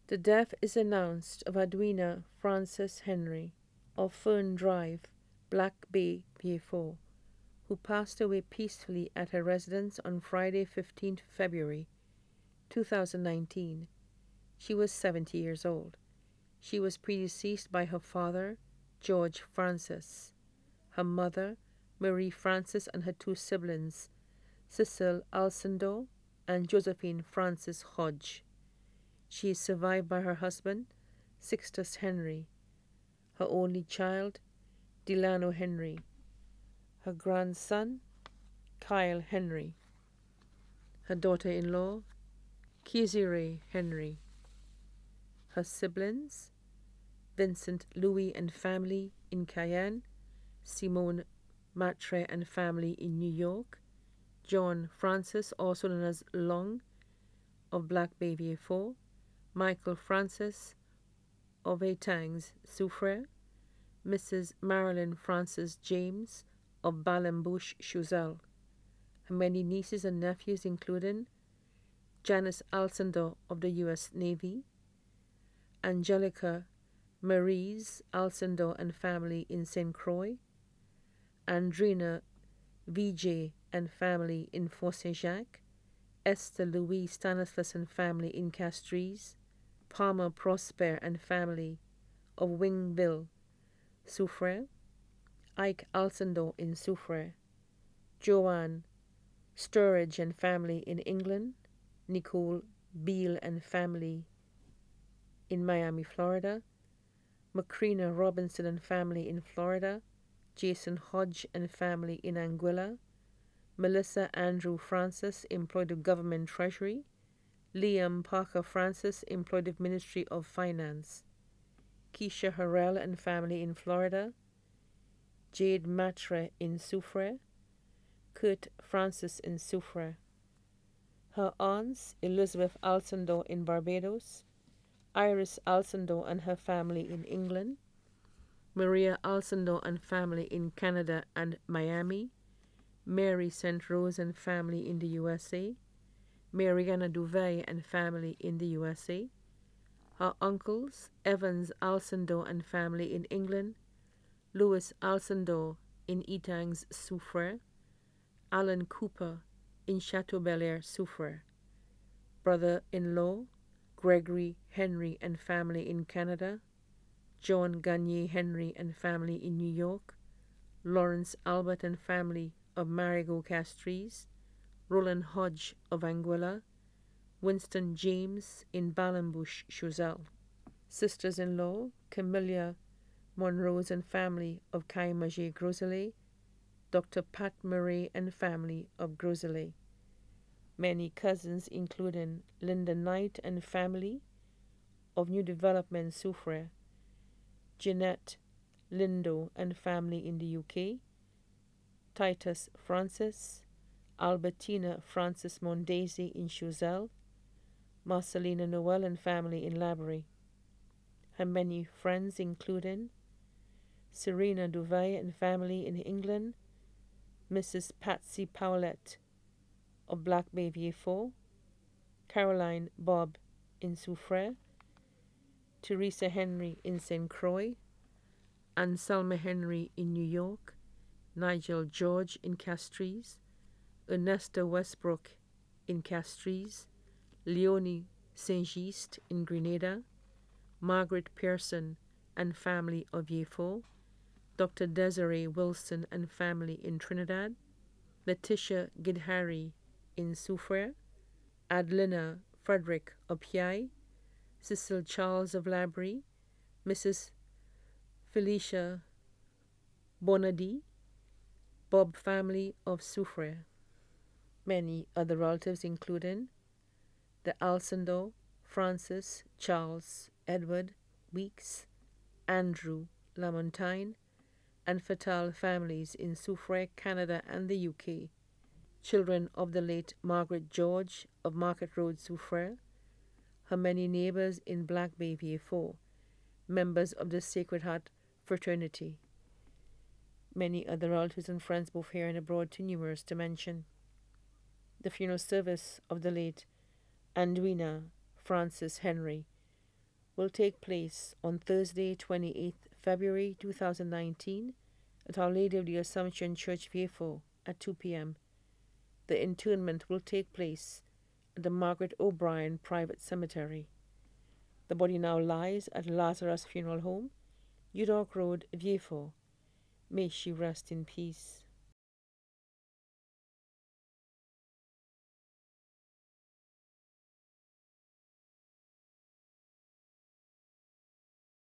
The death is announced of Andrewna Francis Henry of Fern Drive, Black Bay, PA4, who passed away peacefully at her residence on Friday, 15th February 2019. She was 70 years old. She was predeceased by her father, George Francis, her mother, Marie Francis, and her two siblings, Cecil Alcindor and Josephine Francis Hodge. She is survived by her husband, Sixtus Henry, her only child, Delano Henry, her grandson, Kyle Henry, her daughter-in-law, Kizire Henry, her siblings, Vincent Louis and family in Cayenne, Simone Matre and family in New York, John Francis, also known as Long, of Black Bay VA4, Michael Francis of Etangs, Soufrière, Mrs. Marilyn Francis James of Balambush, Chouzal. Her many nieces and nephews, including Janice Alcindor of the U.S. Navy, Angelica Maries Alcindor and family in St. Croix, Andrewna VJ and family in Fort Saint-Jacques, Esther Louise Stanislas and family in Castries, Palmer Prosper and family of Wingville, Soufrière, Ike Alcindor in Soufrière, Joanne Sturridge and family in England, Nicole Beale and family in Miami, Florida, Macrina Robinson and family in Florida, Jason Hodge and family in Anguilla, Melissa Andrew Francis, employed of Government Treasury, Liam Parker Francis, employed of Ministry of Finance, Keisha Harrell and family in Florida, Jade Matre in Soufrière, Kurt Francis in Soufrière. Her aunts, Elizabeth Alcindor in Barbados, Iris Alcindor and her family in England, Maria Alcindor and family in Canada and Miami, Mary St. Rose and family in the USA, Mariana Duvet and family in the USA, her uncles, Evans Alcindor and family in England, Louis Alcindor in Etangs, Soufrière, Alan Cooper in Chateau Belair, Soufrière, brother-in-law, Gregory Henry and family in Canada, John Gagné Henry and family in New York, Lawrence Albert and family of Marigot Castries, Roland Hodge of Anguilla, Winston James in Balambush, Chouzal. Sisters-in-law, Camilla Monrose and family of Caille-Mager, Groseilliers, Dr. Pat Murray and family of Groseilliers. Many cousins, including Linda Knight and family of New Development, Soufrière, Jeanette Lindo and family in the UK, Titus Francis, Albertina Francis Mondaisy in Chouzal, Marcelina Noel and family in Labrie. Her many friends, including Serena Duvet and family in England, Mrs. Patsy Powlett of Black Bay VA4, Caroline Bob in Soufrière, Teresa Henry in St. Croix, Anselma Henry in New York, Nigel George in Castries, Ernesta Westbrook in Castries, Leonie Saint-Just in Grenada, Margaret Pearson and family of Yefo, Dr. Desiree Wilson and family in Trinidad, Letitia Gidhari in Soufrière, Adelina Frederick of Piai, Cecil Charles of Labrie, Mrs. Felicia Bonadi, Bob family of Soufrière. Many other relatives, including the Alcindor, Francis, Charles, Edward, Weeks, Andrew, Lamontagne, and Fatal families in Soufrière, Canada, and the UK. Children of the late Margaret George of Market Road, Soufrière. Her many neighbors in Black Bay VA4, members of the Sacred Heart fraternity. Many other relatives and friends both here and abroad, too numerous to mention. The funeral service of the late Andrewna Francis Henry will take place on Thursday, 28th February 2019 at Our Lady of the Assumption Church, Vieux at 2 p.m. The interment will take place at the Margaret O'Brien Private Cemetery. The body now lies at Lazarus Funeral Home, Udall Road, Vieux. May she rest in peace.